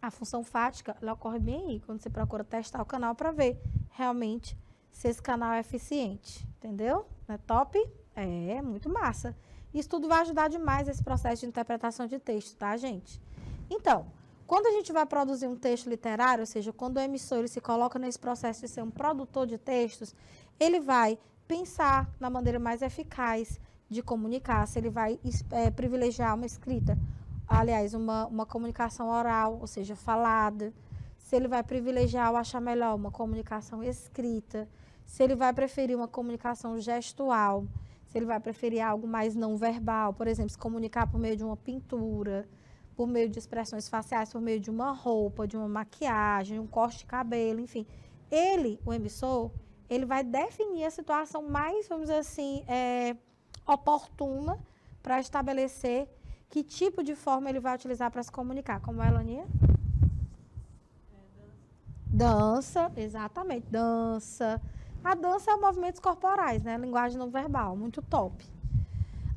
a função fática, ela ocorre bem aí, quando você procura testar o canal para ver realmente se esse canal é eficiente. Entendeu? Não é top? É, muito massa. Isso tudo vai ajudar demais esse processo de interpretação de texto, tá, gente? Então, quando a gente vai produzir um texto literário, ou seja, quando o emissor ele se coloca nesse processo de ser um produtor de textos, ele vai pensar na maneira mais eficaz de comunicar, se ele vai privilegiar uma escrita, aliás, uma comunicação oral, ou seja, falada, se ele vai privilegiar ou achar melhor uma comunicação escrita, se ele vai preferir uma comunicação gestual, se ele vai preferir algo mais não verbal, por exemplo, se comunicar por meio de uma pintura, por meio de expressões faciais, por meio de uma roupa, de uma maquiagem, um corte de cabelo, enfim. Ele, o emissor, ele vai definir a situação mais, vamos dizer assim, oportuna para estabelecer que tipo de forma ele vai utilizar para se comunicar. Como é, Laninha? Dança, exatamente, dança. A dança é movimentos corporais, né? Linguagem não verbal, muito top.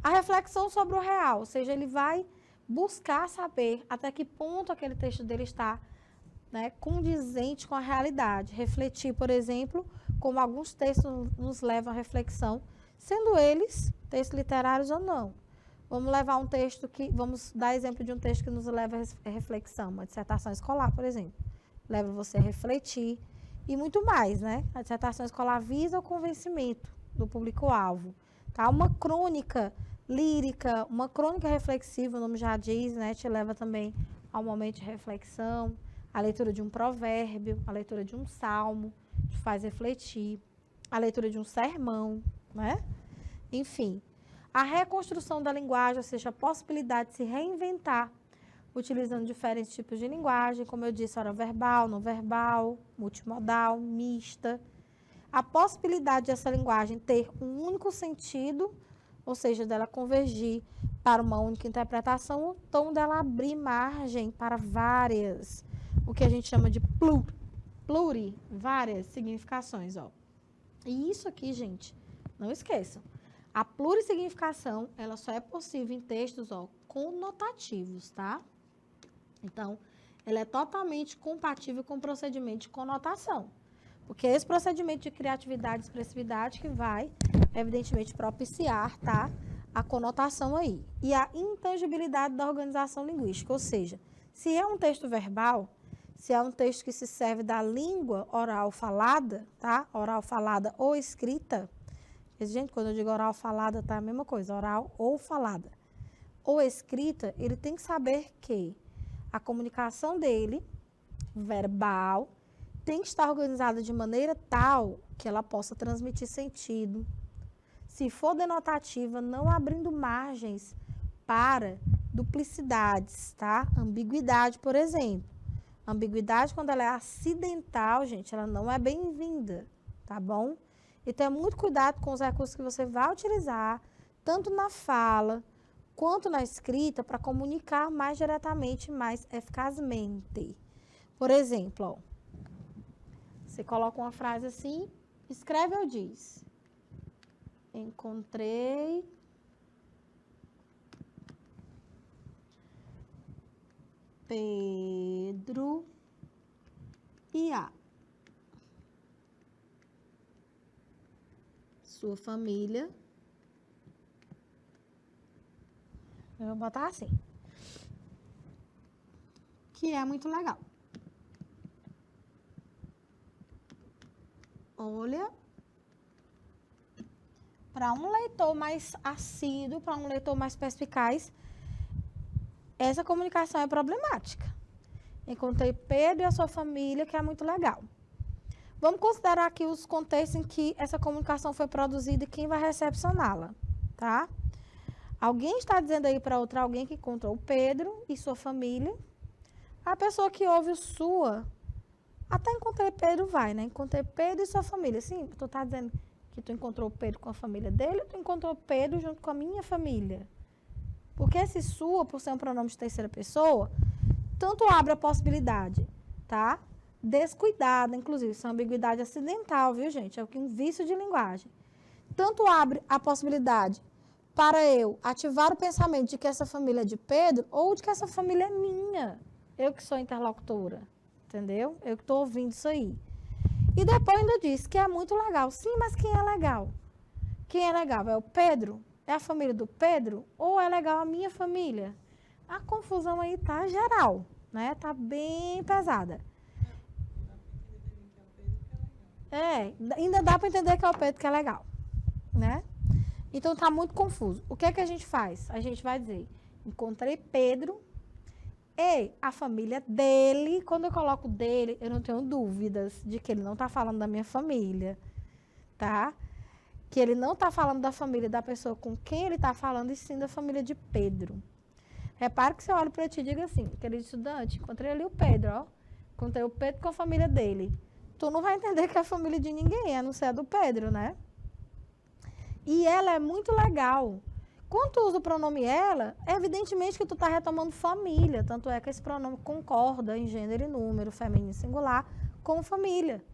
A reflexão sobre o real, ou seja, ele vai buscar saber até que ponto aquele texto dele está, né, condizente com a realidade. Refletir, por exemplo, como alguns textos nos levam à reflexão, sendo eles textos literários ou não. Vamos levar um texto vamos dar exemplo de um texto que nos leva à reflexão, uma dissertação escolar, por exemplo. Leva você a refletir e muito mais, né? A dissertação escolar visa o convencimento do público-alvo, tá? Uma crônica lírica, uma crônica reflexiva, o nome já diz, né? Te leva também ao momento de reflexão, a leitura de um provérbio, a leitura de um salmo, te faz refletir, a leitura de um sermão, né? Enfim, a reconstrução da linguagem, ou seja, a possibilidade de se reinventar, utilizando diferentes tipos de linguagem, como eu disse, oral verbal, não verbal, multimodal, mista. A possibilidade dessa linguagem ter um único sentido, ou seja, dela convergir para uma única interpretação, ou então dela abrir margem para várias, o que a gente chama de pluri, várias significações, ó. E isso aqui, gente, não esqueçam. A plurissignificação, ela só é possível em textos, ó, conotativos, tá? Então, ela é totalmente compatível com o procedimento de conotação. Porque é esse procedimento de criatividade e expressividade que vai, evidentemente, propiciar, tá? A conotação aí. E a intangibilidade da organização linguística. Ou seja, se é um texto verbal, se é um texto que se serve da língua oral falada, tá? Oral falada ou escrita. Gente, quando eu digo oral falada, tá a mesma coisa. Oral ou falada. Ou escrita, ele tem que saber que a comunicação dele, verbal, tem que estar organizada de maneira tal que ela possa transmitir sentido. Se for denotativa, não abrindo margens para duplicidades, tá? Ambiguidade, por exemplo. Ambiguidade, quando ela é acidental, gente, ela não é bem-vinda, tá bom? Então, é muito cuidado com os recursos que você vai utilizar, tanto na fala quanto na escrita, para comunicar mais diretamente, mais eficazmente. Por exemplo, ó, você coloca uma frase assim, escreve ou diz. Encontrei Pedro e a sua família. Eu vou botar assim. Que é muito legal. Olha, para um leitor mais assíduo, para um leitor mais perspicaz, essa comunicação é problemática. Encontrei Pedro e a sua família, que é muito legal. Vamos considerar aqui os contextos em que essa comunicação foi produzida e quem vai recepcioná-la, tá? Alguém está dizendo aí para outra alguém que encontrou Pedro e sua família. A pessoa que ouve o sua, até encontrei Pedro vai, né? Encontrei Pedro e sua família. Sim, tu tá dizendo que tu encontrou Pedro com a família dele ou tu encontrou Pedro junto com a minha família? Porque esse sua, por ser um pronome de terceira pessoa, tanto abre a possibilidade, tá? Descuidada, inclusive, isso é uma ambiguidade acidental, viu, gente? É um vício de linguagem. Tanto abre a possibilidade para eu ativar o pensamento de que essa família é de Pedro ou de que essa família é minha. Eu que sou interlocutora, entendeu? Eu que estou ouvindo isso aí. E depois ainda diz que é muito legal. Sim, mas quem é legal? Quem é legal? É o Pedro? É a família do Pedro? Ou é legal a minha família? A confusão aí tá geral, né? Tá bem pesada. Ainda dá para entender que é o Pedro que é legal, né? Então tá muito confuso. O que é que a gente faz? A gente vai dizer, encontrei Pedro e a família dele. Quando eu coloco dele, eu não tenho dúvidas de que ele não tá falando da minha família, tá? Que ele não tá falando da família da pessoa com quem ele tá falando, e sim da família de Pedro. Repare que você olha para ti e diga assim, querido estudante, encontrei ali o Pedro, ó. Encontrei o Pedro com a família dele. Tu não vai entender que é a família de ninguém, a não ser a do Pedro, né? E ela é muito legal. Quando tu usa o pronome ela, é evidentemente que tu tá retomando família. Tanto é que esse pronome concorda em gênero e número, feminino e singular, com família.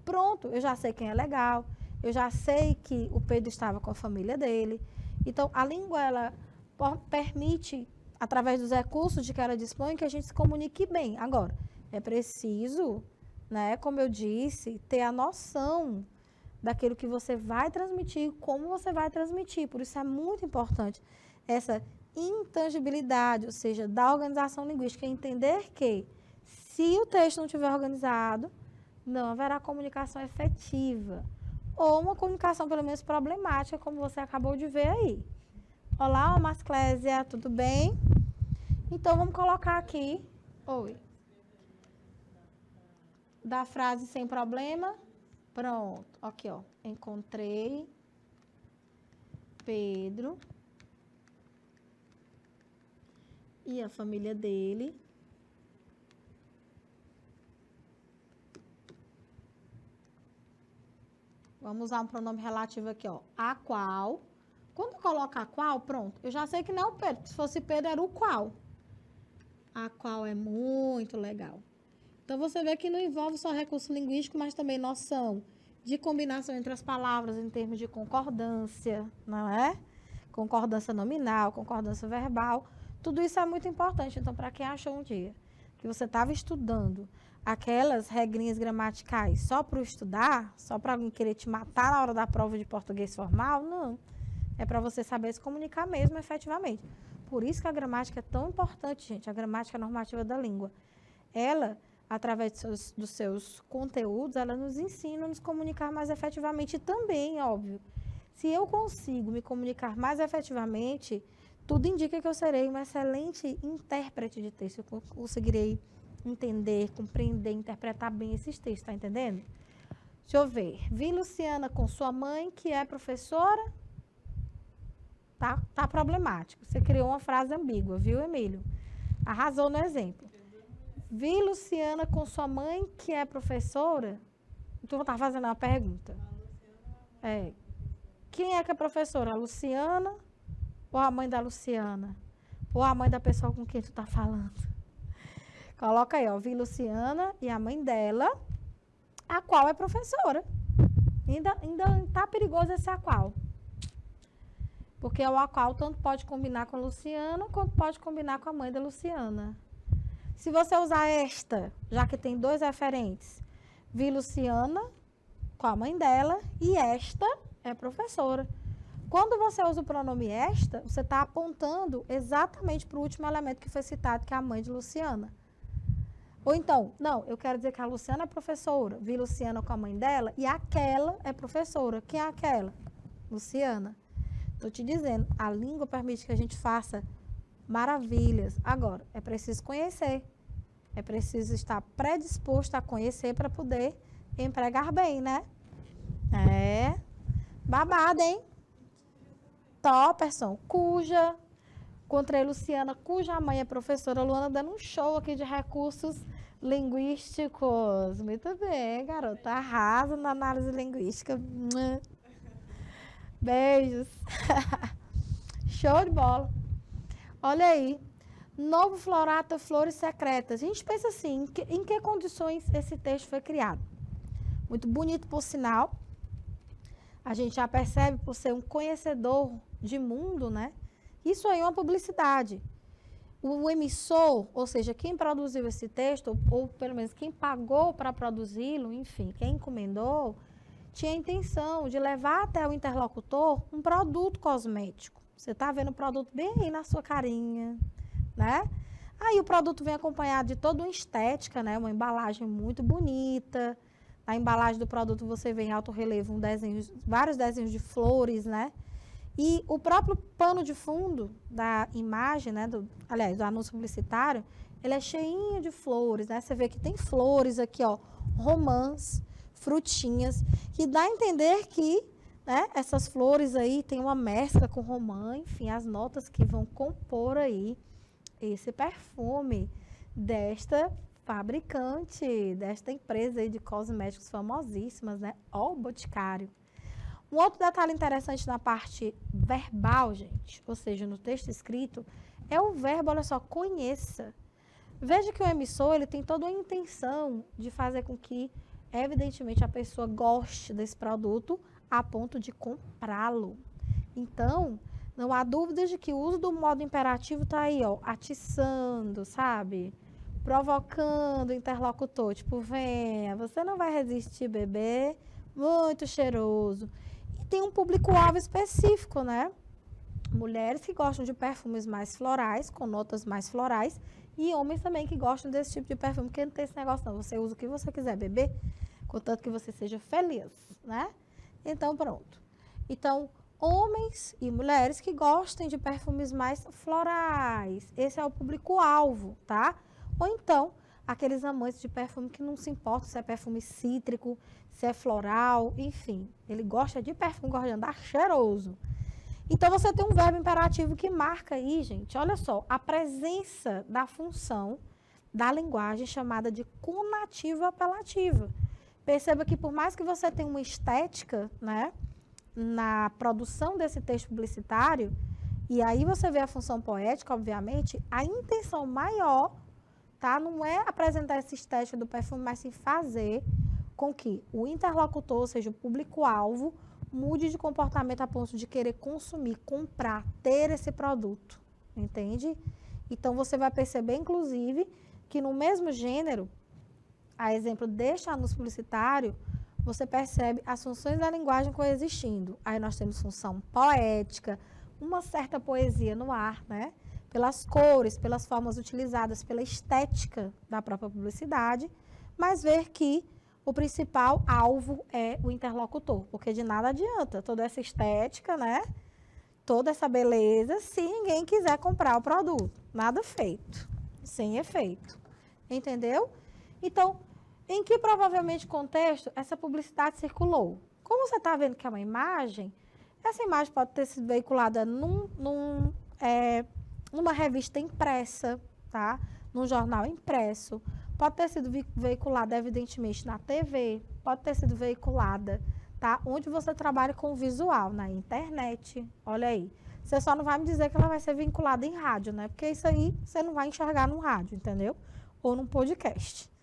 Pronto, eu já sei quem é legal. Eu já sei que o Pedro estava com a família dele. Então, a língua, ela permite, através dos recursos de que ela dispõe, que a gente se comunique bem. Agora, é preciso, né, como eu disse, ter a noção daquilo que você vai transmitir, como você vai transmitir. Por isso é muito importante essa intangibilidade, ou seja, da organização linguística, entender que se o texto não estiver organizado, não haverá comunicação efetiva, ou uma comunicação pelo menos problemática, como você acabou de ver aí. Olá, Masclésia, tudo bem? Então, vamos colocar aqui, oi, da frase sem problema. Pronto, aqui, ó. Encontrei Pedro e a família dele vamos usar um pronome relativo aqui, ó. A qual. Quando coloca a qual, pronto. Eu já sei que não é o Pedro. Se fosse Pedro, era o qual. A qual é muito legal. Então, você vê que não envolve só recurso linguístico, mas também noção de combinação entre as palavras em termos de concordância, não é? Concordância nominal, concordância verbal. Tudo isso é muito importante. Então, para quem achou um dia que você estava estudando aquelas regrinhas gramaticais só para estudar, só para alguém querer te matar na hora da prova de português formal, não. É para você saber se comunicar mesmo, efetivamente. Por isso que a gramática é tão importante, gente, a gramática normativa da língua. Ela, através dos seus conteúdos, ela nos ensina a nos comunicar mais efetivamente. E também, óbvio, se eu consigo me comunicar mais efetivamente, tudo indica que eu serei uma excelente intérprete de texto. Eu conseguirei entender, compreender, interpretar bem esses textos, tá entendendo? Deixa eu ver. Vi Luciana com sua mãe, que é professora. Tá problemático. Você criou uma frase ambígua, viu, Emílio? Arrasou no exemplo. Vi Luciana com sua mãe, que é professora. Tu tá fazendo uma pergunta. Quem é que é professora? A Luciana ou a mãe da Luciana? Ou a mãe da pessoa com quem tu tá falando? Coloca aí, ó. Vi Luciana e a mãe dela, a qual é professora. Ainda tá perigoso esse a qual. Porque o a qual tanto pode combinar com a Luciana, quanto pode combinar com a mãe da Luciana. Se você usar esta, já que tem dois referentes, vi Luciana com a mãe dela e esta é professora. Quando você usa o pronome esta, você está apontando exatamente para o último elemento que foi citado, que é a mãe de Luciana. Ou então, não, eu quero dizer que a Luciana é professora, vi Luciana com a mãe dela e aquela é professora. Quem é aquela? Luciana. Estou te dizendo, a língua permite que a gente faça maravilhas. Agora, é preciso conhecer. É preciso estar predisposto a conhecer para poder empregar bem, né? É babado, hein? Topperson, cuja. Encontrei Luciana, cuja mãe é professora. Luana dando um show aqui de recursos linguísticos. Muito bem, garota. Arrasa na análise linguística. Beijos. Show de bola. Olha aí. Novo Florata, Flores Secretas. A gente pensa assim, em que condições esse texto foi criado? Muito bonito, por sinal. A gente já percebe, por ser um conhecedor de mundo, né? Isso aí é uma publicidade. O emissor, ou seja, quem produziu esse texto, ou pelo menos quem pagou para produzi-lo, enfim, quem encomendou, tinha a intenção de levar até o interlocutor um produto cosmético. Você está vendo o produto bem aí na sua carinha, né? Aí o produto vem acompanhado de toda uma estética, né? Uma embalagem muito bonita. Na embalagem do produto você vê em alto relevo vários desenhos de flores, né? E o próprio pano de fundo da imagem, né? Do anúncio publicitário, ele é cheinho de flores, né? Você vê que tem flores aqui, ó, romãs, frutinhas, que dá a entender que, né, essas flores aí tem uma mescla com romã, enfim, as notas que vão compor aí esse perfume desta fabricante, desta empresa aí de cosméticos famosíssimas, né? Ó, o Boticário. Um outro detalhe interessante na parte verbal, gente, ou seja, no texto escrito, é o verbo, olha só, conheça. Veja que o emissor, ele tem toda a intenção de fazer com que, evidentemente, a pessoa goste desse produto a ponto de comprá-lo. Então, não há dúvida de que o uso do modo imperativo está aí, ó, atiçando, sabe? Provocando o interlocutor, tipo, venha, você não vai resistir, bebê, muito cheiroso. E tem um público-alvo específico, né? Mulheres que gostam de perfumes mais florais, com notas mais florais, e homens também que gostam desse tipo de perfume, porque não tem esse negócio não, você usa o que você quiser beber, contanto que você seja feliz, né? Então, pronto. Então, homens e mulheres que gostem de perfumes mais florais, esse é o público-alvo, tá? Ou então, aqueles amantes de perfume que não se importam se é perfume cítrico, se é floral, enfim. Ele gosta de perfume, gosta de andar cheiroso. Então, você tem um verbo imperativo que marca aí, gente, olha só, a presença da função da linguagem chamada de conativa apelativa. Perceba que por mais que você tenha uma estética, né, na produção desse texto publicitário, e aí você vê a função poética, obviamente, a intenção maior tá? Não é apresentar essa estética do perfume, mas sim fazer com que o interlocutor, ou seja, o público-alvo, mude de comportamento a ponto de querer consumir, comprar, ter esse produto, entende? Então, você vai perceber, inclusive, que no mesmo gênero, a exemplo deste anúncio publicitário, você percebe as funções da linguagem coexistindo. Aí nós temos função poética, uma certa poesia no ar, né? Pelas cores, pelas formas utilizadas, pela estética da própria publicidade, mas ver que o principal alvo é o interlocutor, porque de nada adianta toda essa estética, né? Toda essa beleza, se ninguém quiser comprar o produto. Nada feito, sem efeito. Entendeu? Então, em que provavelmente contexto essa publicidade circulou? Como você está vendo que é uma imagem, essa imagem pode ter sido veiculada numa revista impressa, tá? Num jornal impresso, pode ter sido veiculada, evidentemente, na TV, pode ter sido veiculada, tá? Onde você trabalha com o visual, na internet, olha aí. Você só não vai me dizer que ela vai ser vinculada em rádio, né? Porque isso aí você não vai enxergar no rádio, entendeu? Ou num podcast.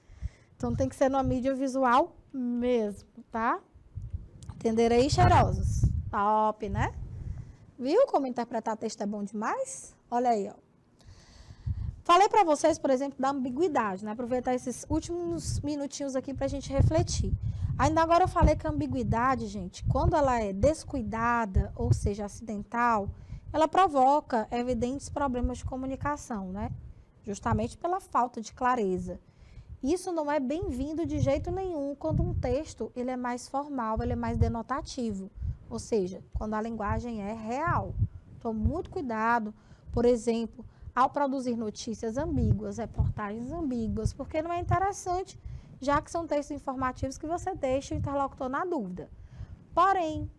Então, tem que ser numa mídia visual mesmo, tá? Entenderam aí, cheirosos? Top, né? Viu como interpretar texto é bom demais? Olha aí, ó. Falei para vocês, por exemplo, da ambiguidade, né? Aproveitar esses últimos minutinhos aqui para a gente refletir. Ainda agora eu falei que a ambiguidade, gente, quando ela é descuidada, ou seja, acidental, ela provoca evidentes problemas de comunicação, né? Justamente pela falta de clareza. Isso não é bem-vindo de jeito nenhum quando um texto ele é mais formal, ele é mais denotativo. Ou seja, quando a linguagem é real. Então, muito cuidado, por exemplo, ao produzir notícias ambíguas, reportagens ambíguas, porque não é interessante, já que são textos informativos que você deixa o interlocutor na dúvida. Porém,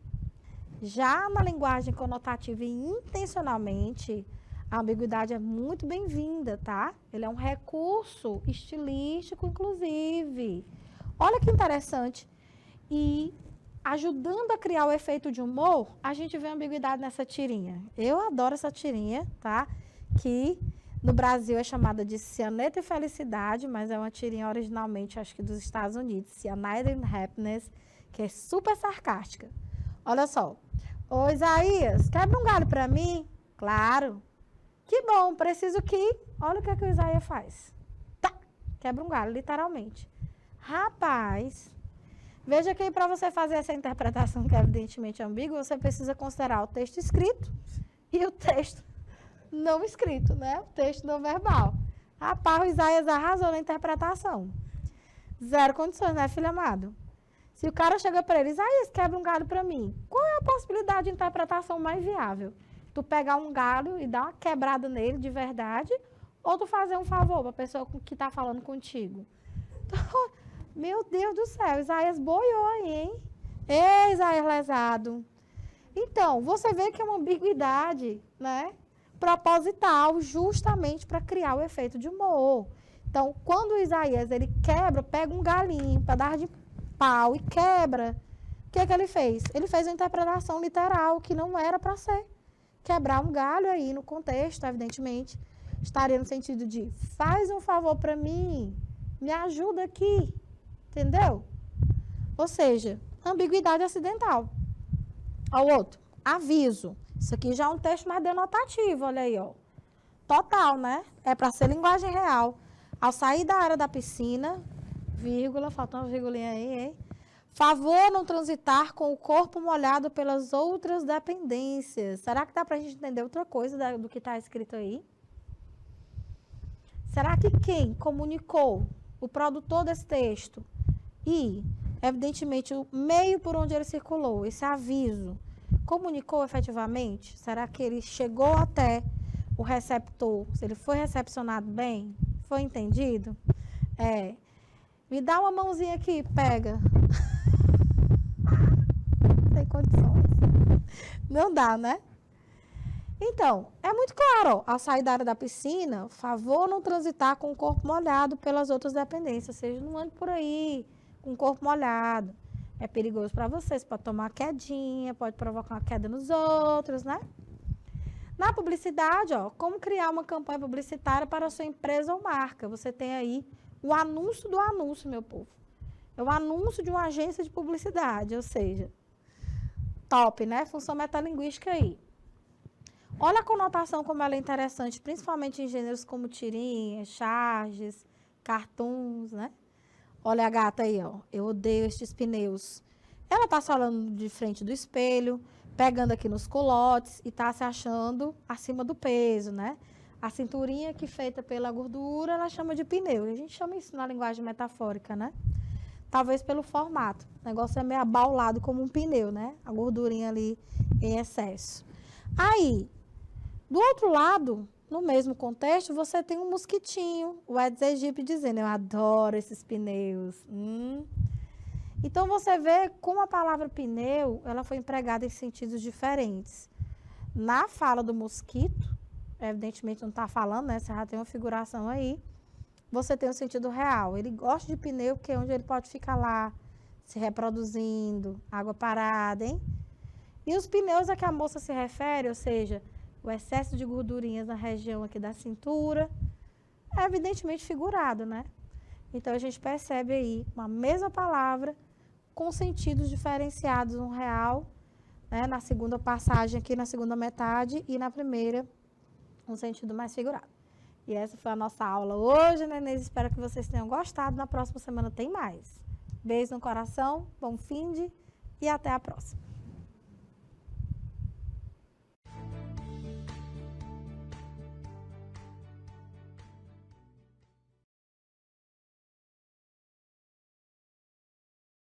já na linguagem conotativa e intencionalmente, a ambiguidade é muito bem-vinda, tá? Ele é um recurso estilístico, inclusive. Olha que interessante. E ajudando a criar o efeito de humor, a gente vê a ambiguidade nessa tirinha. Eu adoro essa tirinha, tá? Que no Brasil é chamada de Cianeto e Felicidade, mas é uma tirinha originalmente, acho que dos Estados Unidos, Cyanide and Happiness, que é super sarcástica. Olha só. Ô, Isaías, quebra um galho pra mim? Claro. Que bom, preciso que... Olha o que é que o Isaías faz. Tá, quebra um galho, literalmente. Rapaz, veja que para você fazer essa interpretação que é evidentemente ambígua, você precisa considerar o texto escrito e o texto não escrito, né? O texto não verbal. Rapaz, o Isaías arrasou na interpretação. Zero condições, né, filho amado? Se o cara chega para ele, Isaías, quebra um galho para mim. Qual é a possibilidade de interpretação mais viável? Tu pegar um galho e dar uma quebrada nele de verdade, ou tu fazer um favor para a pessoa que está falando contigo. Então, meu Deus do céu, Isaías boiou aí, hein? Ei, Isaías lesado. Então, você vê que é uma ambiguidade, né? Proposital, justamente para criar o efeito de humor. Então, quando o Isaías, ele quebra, pega um galinho para dar de pau e quebra, o que é que ele fez? Ele fez uma interpretação literal que não era para ser. Quebrar um galho aí no contexto, evidentemente, estaria no sentido de faz um favor para mim, me ajuda aqui, entendeu? Ou seja, ambiguidade acidental. Ao outro, aviso. Isso aqui já é um texto mais denotativo, olha aí, ó. Total, né? É para ser linguagem real. Ao sair da área da piscina, vírgula, faltou uma vírgulinha aí, hein? Favor não transitar com o corpo molhado pelas outras dependências. Será que dá para a gente entender outra coisa do que está escrito aí? Será que quem comunicou, o produtor desse texto e, evidentemente, o meio por onde ele circulou, esse aviso, comunicou efetivamente? Será que ele chegou até o receptor? Se ele foi recepcionado bem? Foi entendido? Me dá uma mãozinha aqui, pega. Tem condições. Não dá, né? Então, é muito claro, ó, ao sair da área da piscina, favor não transitar com o corpo molhado pelas outras dependências, ou seja, não ande por aí com o corpo molhado. É perigoso para você pode tomar uma quedinha, pode provocar uma queda nos outros, né? Na publicidade, ó, como criar uma campanha publicitária para a sua empresa ou marca? Você tem aí o anúncio do anúncio, meu povo. É o anúncio de uma agência de publicidade, ou seja, top, né? Função metalinguística aí. Olha a conotação como ela é interessante, principalmente em gêneros como tirinhas, charges, cartoons, né? Olha a gata aí, ó. Eu odeio estes pneus. Ela tá falando de frente do espelho, pegando aqui nos culotes e tá se achando acima do peso, né? A cinturinha que feita pela gordura, ela chama de pneu. E a gente chama isso na linguagem metafórica, né? Talvez pelo formato. O negócio é meio abaulado como um pneu, né? A gordurinha ali em excesso. Aí, do outro lado, no mesmo contexto, você tem um mosquitinho, o Aedes aegypti, dizendo, eu adoro esses pneus. Então, você vê como a palavra pneu, ela foi empregada em sentidos diferentes. Na fala do mosquito, evidentemente não está falando, né? Você já tem uma figuração aí. Você tem o sentido real. Ele gosta de pneu, porque é onde ele pode ficar lá, se reproduzindo, água parada, hein? E os pneus a que a moça se refere, ou seja, o excesso de gordurinhas na região aqui da cintura, é evidentemente figurado, né? Então, a gente percebe aí uma mesma palavra com sentidos diferenciados, um real, né? Na segunda passagem aqui, na segunda metade, e na primeira, um sentido mais figurado. E essa foi a nossa aula hoje, né, Inês? Espero que vocês tenham gostado. Na próxima semana tem mais. Beijo no coração, bom finde e até a próxima.